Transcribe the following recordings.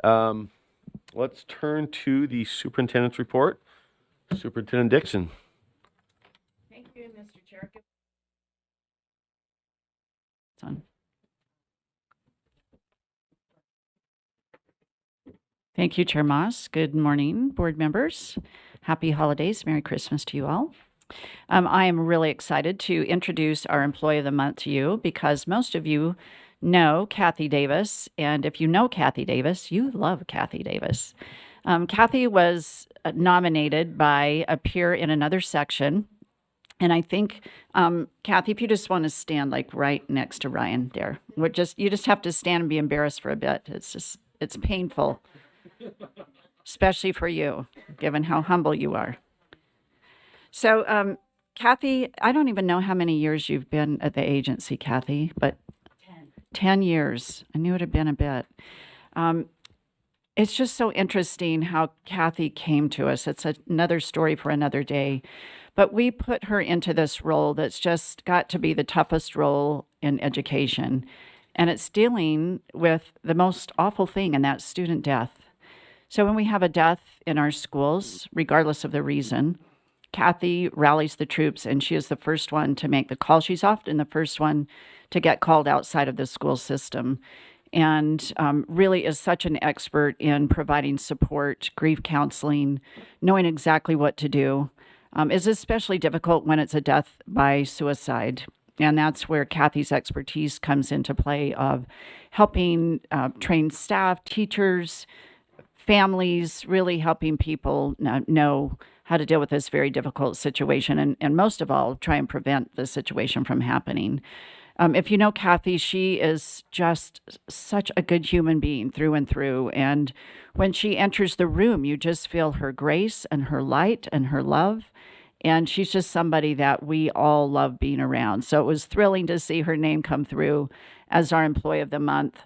Let's turn to the superintendent's report. Superintendent Dixon. Thank you, Mr. Chair. Thank you, Chair Moss. Good morning, board members. Happy holidays. Merry Christmas to you all. I am really excited to introduce our Employee of the Month to you because most of you know Kathy Davis. And if you know Kathy Davis, you love Kathy Davis. Kathy was nominated by a peer in another section. And I think, Kathy, if you just want to stand like right next to Ryan there, you just have to stand and be embarrassed for a bit. It's painful, especially for you, given how humble you are. So, Kathy, I don't even know how many years you've been at the agency, Kathy, but 10 years. I knew it had been a bit. It's just so interesting how Kathy came to us. It's another story for another day. But we put her into this role that's just got to be the toughest role in education. And it's dealing with the most awful thing, and that's student death. So when we have a death in our schools, regardless of the reason, Kathy rallies the troops, and she is the first one to make the call. She's often the first one to get called outside of the school system, and really is such an expert in providing support, grief counseling, knowing exactly what to do. Is especially difficult when it's a death by suicide. And that's where Kathy's expertise comes into play of helping train staff, teachers, families, really helping people know how to deal with this very difficult situation, and most of all, try and prevent the situation from happening. If you know Kathy, she is just such a good human being through and through. And when she enters the room, you just feel her grace and her light and her love. And she's just somebody that we all love being around. So it was thrilling to see her name come through as our Employee of the Month.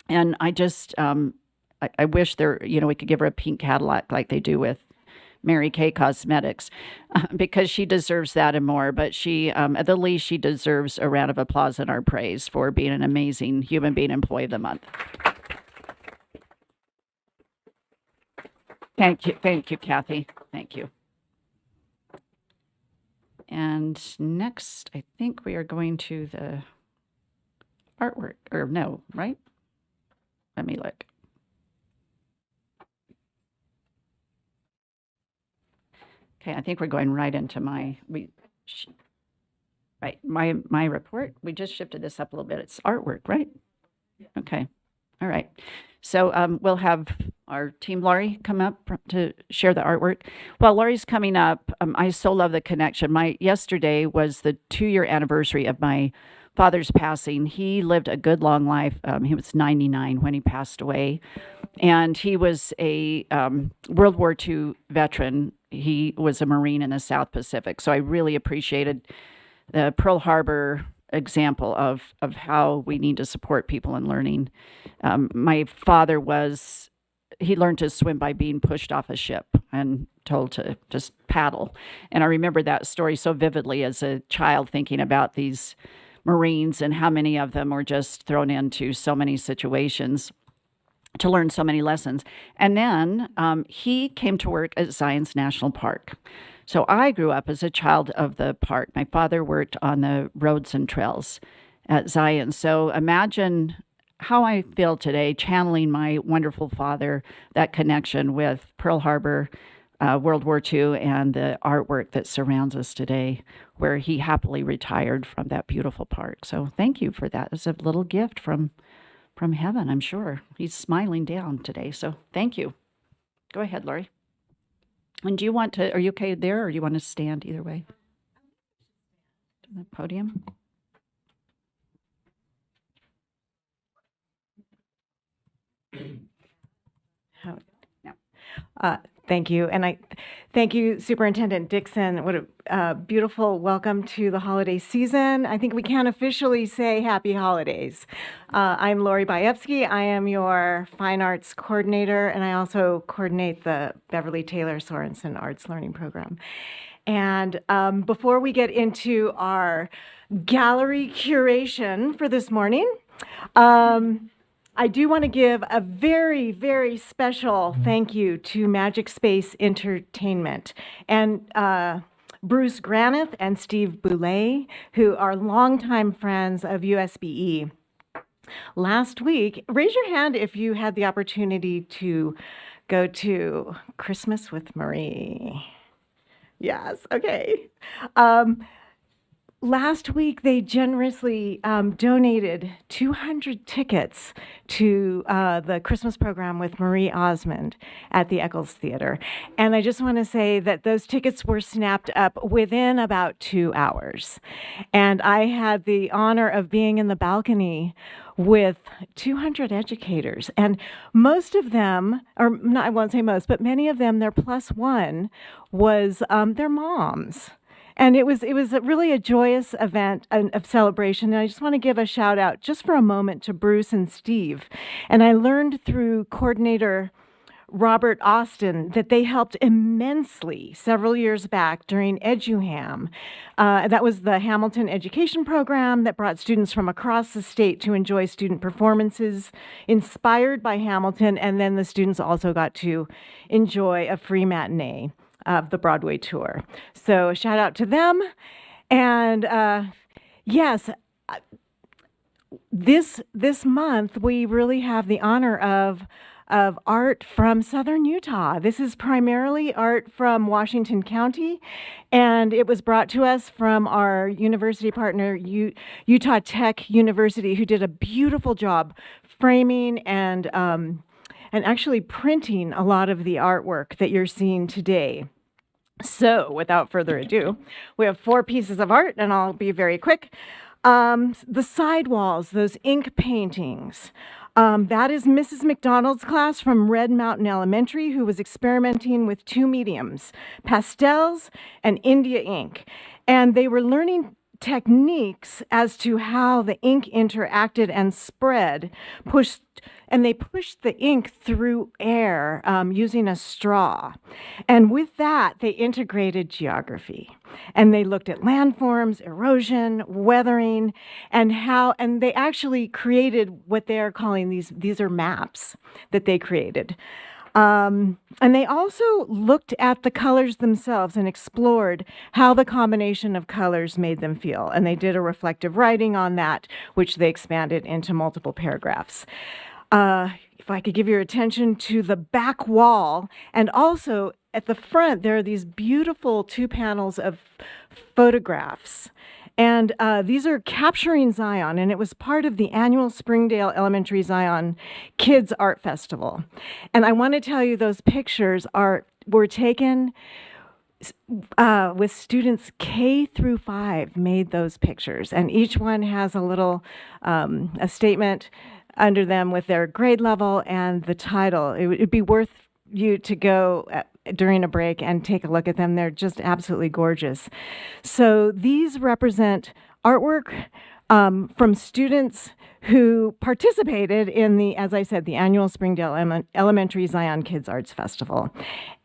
And I just, I wish we could give her a pink Cadillac like they do with Mary Kay Cosmetics, because she deserves that and more. But she, at the least, she deserves a round of applause and our praise for being an amazing human being Employee of the Month. Thank you, Kathy. Thank you. And next, I think we are going to the artwork, or no, right? Let me look. Okay, I think we're going right into my report. We just shifted this up a little bit. It's artwork, right? Okay. All right. So we'll have our team Laurie come up to share the artwork. While Laurie's coming up, I so love the connection. Yesterday was the 2-year anniversary of my father's passing. He lived a good long life. He was 99 when he passed away, and he was a World War II veteran. He was a Marine in the South Pacific. So I really appreciated the Pearl Harbor example of how we need to support people in learning. My father he learned to swim by being pushed off a ship and told to just paddle. And I remember that story so vividly as a child, thinking about these Marines and how many of them were just thrown into so many situations to learn so many lessons. And then he came to work at Zion's National Park. So I grew up as a child of the park. My father worked on the roads and trails at Zion. So imagine how I feel today, channeling my wonderful father, that connection with Pearl Harbor, World War II, and the artwork that surrounds us today, where he happily retired from that beautiful park. So thank you for that. It's a little gift from heaven, I'm sure. He's smiling down today, so thank you. Go ahead, Laurie. And are you okay there, or do you want to stand either way? To the podium. Thank you. And I thank you, Superintendent Dixon. What a beautiful welcome to the holiday season. I think we can officially say happy holidays. I'm Lori Baevsky. I am your Fine Arts Coordinator, and I also coordinate the Beverly Taylor Sorensen Arts Learning Program. And before we get into our gallery curation for this morning, I do want to give a very, very special thank you to Magic Space Entertainment and Bruce Granith and Steve Boulay, who are longtime friends of USBE. Last week, raise your hand if you had the opportunity to go to Christmas with Marie. Yes, okay. Last week, they generously donated 200 tickets to the Christmas program with Marie Osmond at the Eccles Theater. And I just want to say that those tickets were snapped up within about 2 hours. And I had the honor of being in the balcony with 200 educators. And most of them, or not, I won't say most, but many of them, their plus one was their moms. And it was really a joyous event of celebration. And I just want to give a shout out just for a moment to Bruce and Steve. And I learned through coordinator Robert Austin that they helped immensely several years back during EduHam. That was the Hamilton Education Program that brought students from across the state to enjoy student performances inspired by Hamilton. And then the students also got to enjoy a free matinee of the Broadway tour. So a shout out to them. And yes, this month we really have the honor of art from Southern Utah. This is primarily art from Washington County, and it was brought to us from our university partner, Utah Tech University, who did a beautiful job framing and actually printing a lot of the artwork that you're seeing today. So, without further ado, we have 4 pieces of art, and I'll be very quick. The sidewalls, those ink paintings. That is Mrs. McDonald's class from Red Mountain Elementary, who was experimenting with 2 mediums, pastels and India ink. And they were learning techniques as to how the ink interacted and spread, and they pushed the ink through air using a straw. And with that, they integrated geography. And they looked at landforms, erosion, weathering, and they actually created what they are calling these are maps that they created. And they also looked at the colors themselves and explored how the combination of colors made them feel. And they did a reflective writing on that, which they expanded into multiple paragraphs. If I could give your attention to the back wall, and also at the front, there are these beautiful 2 panels of photographs. And these are capturing Zion, and it was part of the annual Springdale Elementary Zion Kids Art Festival. And I want to tell you, those pictures were taken with students K through 5 made those pictures, and each one has a little a statement under them with their grade level and the title. It would be worth you to go during a break and take a look at them. They're just absolutely gorgeous. So these represent artwork from students who participated in as I said, the annual Springdale Elementary Zion Kids Arts Festival.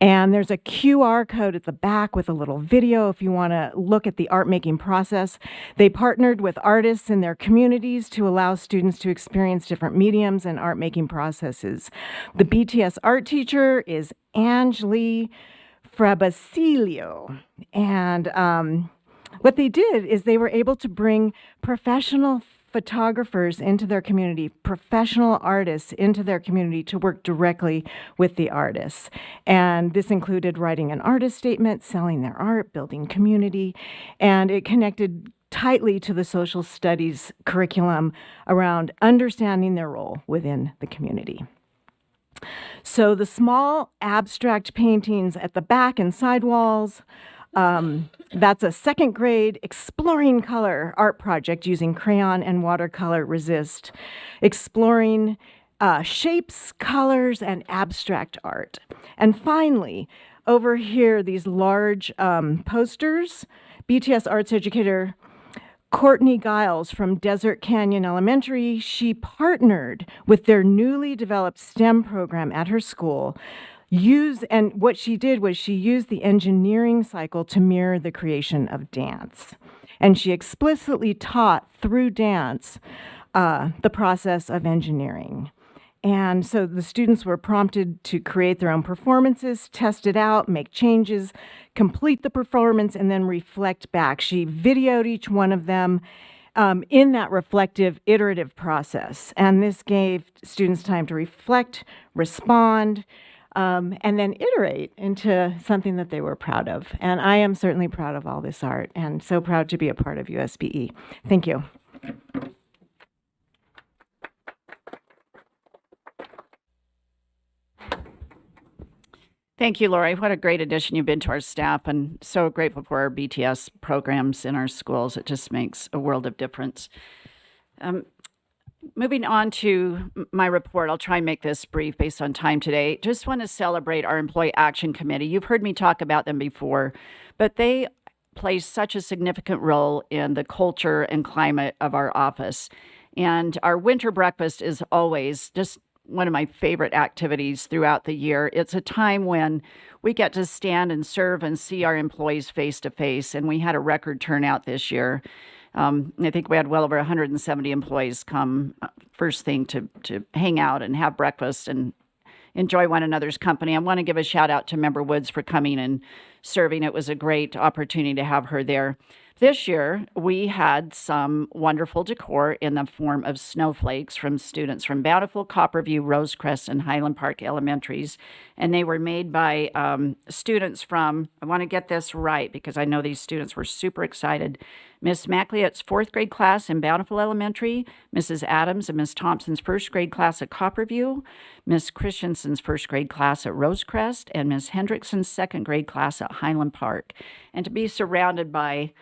And there's a QR code at the back with a little video if you want to look at the art making process. They partnered with artists in their communities to allow students to experience different mediums and art making processes. The BTS art teacher is Angeli Frabasilio. And what they did is they were able to bring professional photographers into their community, professional artists into their community to work directly with the artists. And this included writing an artist statement, selling their art, building community, and it connected tightly to the social studies curriculum around understanding their role within the community. So the small abstract paintings at the back and side walls, that's a 2nd grade exploring color art project using crayon and watercolor resist, exploring shapes, colors, and abstract art. And finally, over here, these large posters, BTS arts educator Courtney Giles from Desert Canyon Elementary, she partnered with their newly developed STEM program at her school. And what she did was she used the engineering cycle to mirror the creation of dance. And she explicitly taught through dance the process of engineering. And so the students were prompted to create their own performances, test it out, make changes, complete the performance, and then reflect back. She videoed each one of them in that reflective, iterative process. And this gave students time to reflect, respond, and then iterate into something that they were proud of. And I am certainly proud of all this art and so proud to be a part of USBE. Thank you. Thank you, Lori. What a great addition you've been to our staff, and so grateful for our BTS programs in our schools. It just makes a world of difference. Moving on to my report, I'll try and make this brief based on time today. Just want to celebrate our Employee Action Committee. You've heard me talk about them before, but they play such a significant role in the culture and climate of our office. And our winter breakfast is always just one of my favorite activities throughout the year. It's a time when we get to stand and serve and see our employees face to face, and we had a record turnout this year. I think we had well over 170 employees come first thing to hang out and have breakfast and enjoy one another's company. I want to give a shout out to Member Woods for coming and serving. It was a great opportunity to have her there. This year, we had some wonderful decor in the form of snowflakes from students from Bountiful, Copperview, Rosecrest, and Highland Park Elementaries. And they were made by students from, I want to get this right because I know these students were super excited, Miss Macleod's fourth grade class in Bountiful Elementary, Mrs. Adams and Miss Thompson's first grade class at Copperview, Miss Christensen's first grade class at Rosecrest, and Miss Hendrickson's second grade class at Highland Park. And to be surrounded by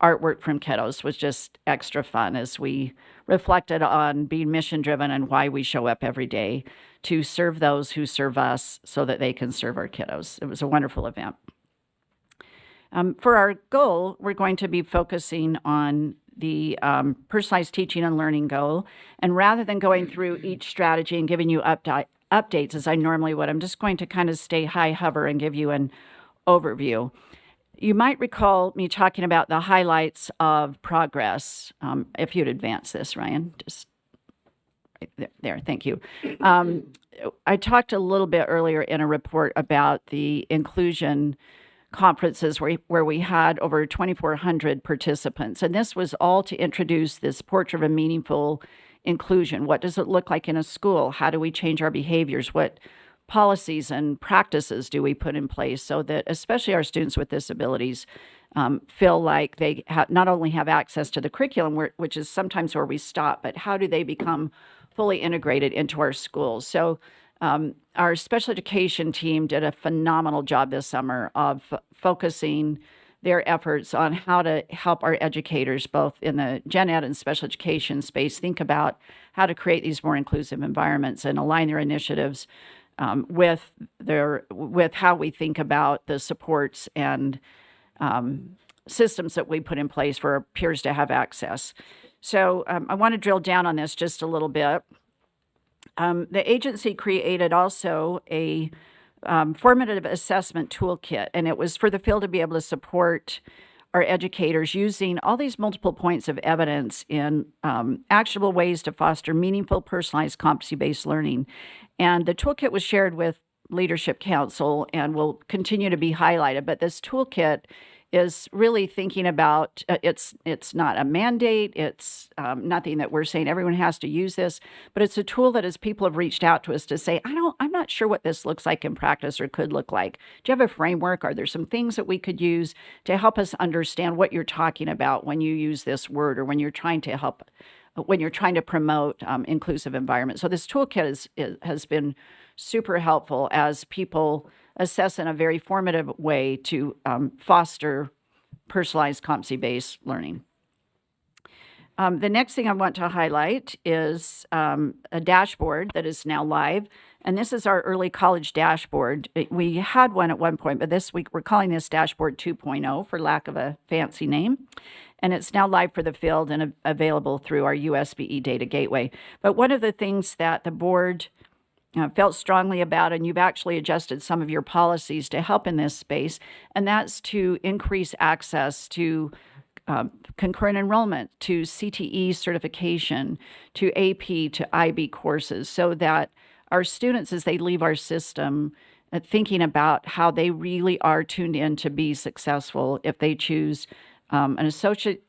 artwork from kiddos was just extra fun as we reflected on being mission driven and why we show up every day to serve those who serve us so that they can serve our kiddos. It was a wonderful event. For our goal, we're going to be focusing on the personalized teaching and learning goal. And rather than going through each strategy and giving you updates as I normally would, I'm just going to kind of stay high hover and give you an overview. You might recall me talking about the highlights of progress. If you'd advance this, Ryan, just right there. Thank you. I talked a little bit earlier in a report about the inclusion conferences where we had over 2,400 participants. And this was all to introduce this portrait of a meaningful inclusion. What does it look like in a school? How do we change our behaviors? What policies and practices do we put in place so that especially our students with disabilities feel like they not only have access to the curriculum, which is sometimes where we stop, but how do they become fully integrated into our schools? So our special education team did a phenomenal job this summer of focusing their efforts on how to help our educators, both in the gen ed and special education space, think about how to create these more inclusive environments and align their initiatives with how we think about the supports and systems that we put in place for our peers to have access. So I want to drill down on this just a little bit. The agency created also a formative assessment toolkit, and it was for the field to be able to support our educators using all these multiple points of evidence in actionable ways to foster meaningful, personalized, competency-based learning. And the toolkit was shared with Leadership Council and will continue to be highlighted. But this toolkit is really thinking about, it's not a mandate, it's nothing that we're saying everyone has to use this, but it's a tool that as people have reached out to us to say, I'm not sure what this looks like in practice or could look like. Do you have a framework? Are there some things that we could use to help us understand what you're talking about when you use this word or when you're trying to promote inclusive environment? So this toolkit has been super helpful as people assess in a very formative way to foster personalized competency-based learning. The next thing I want to highlight is a dashboard that is now live, and this is our early college dashboard. We had one at one point, but this week we're calling this dashboard 2.0 for lack of a fancy name, and it's now live for the field and available through our USBE data gateway. But one of the things that the board felt strongly about, and you've actually adjusted some of your policies to help in this space, and that's to increase access to concurrent enrollment, to CTE certification, to AP, to IB courses, so that our students, as they leave our system, thinking about how they really are tuned in to be successful if they choose an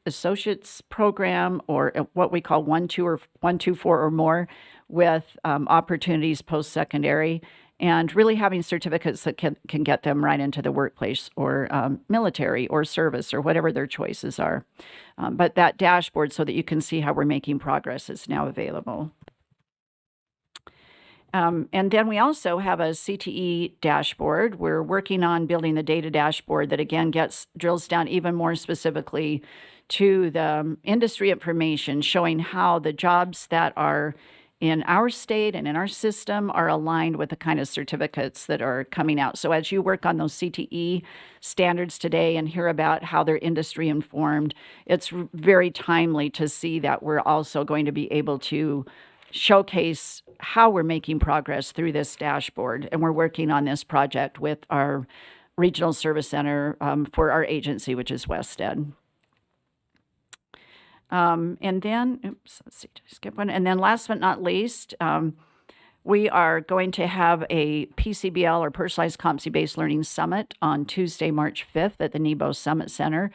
associate's program or what we call 1-2 or 1-2-4 or more with opportunities post-secondary, and really having certificates that can get them right into the workplace or military or service or whatever their choices are. But that dashboard, so that you can see how we're making progress, is now available. And then we also have a CTE dashboard. We're working on building the data dashboard that again drills down even more specifically to the industry information, showing how the jobs that are in our state and in our system are aligned with the kind of certificates that are coming out. So as you work on those CTE standards today and hear about how they're industry informed, it's very timely to see that we're also going to be able to showcase how we're making progress through this dashboard. And we're working on this project with our regional service center for our agency, which is WestEd. And then, oops, let's see, did I skip one? And then last but not least, we are going to have a PCBL or Personalized Competency-Based Learning Summit on Tuesday, March 5th at the Nebo Summit Center.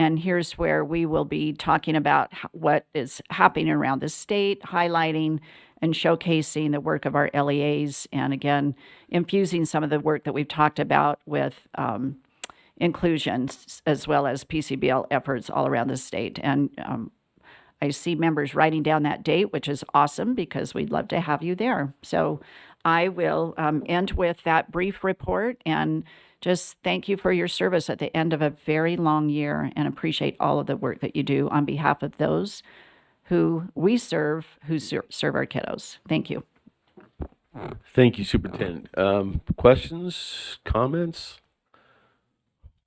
And here's where we will be talking about what is happening around the state, highlighting and showcasing the work of our LEAs, and again, infusing some of the work that we've talked about with inclusion, as well as PCBL efforts all around the state. And I see members writing down that date, which is awesome because we'd love to have you there. So I will end with that brief report and just thank you for your service at the end of a very long year, and appreciate all of the work that you do on behalf of those who we serve, who serve our kiddos. Thank you. Thank you, Superintendent. Questions, comments?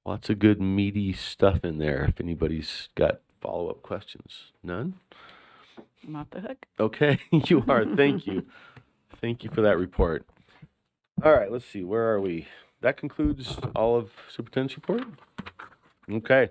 Lots of good meaty stuff in there. If anybody's got follow-up questions. None? I'm off the hook. Okay, you are. Thank you. Thank you for that report. All right, let's see. Where are we? That concludes all of Superintendent's report? Okay.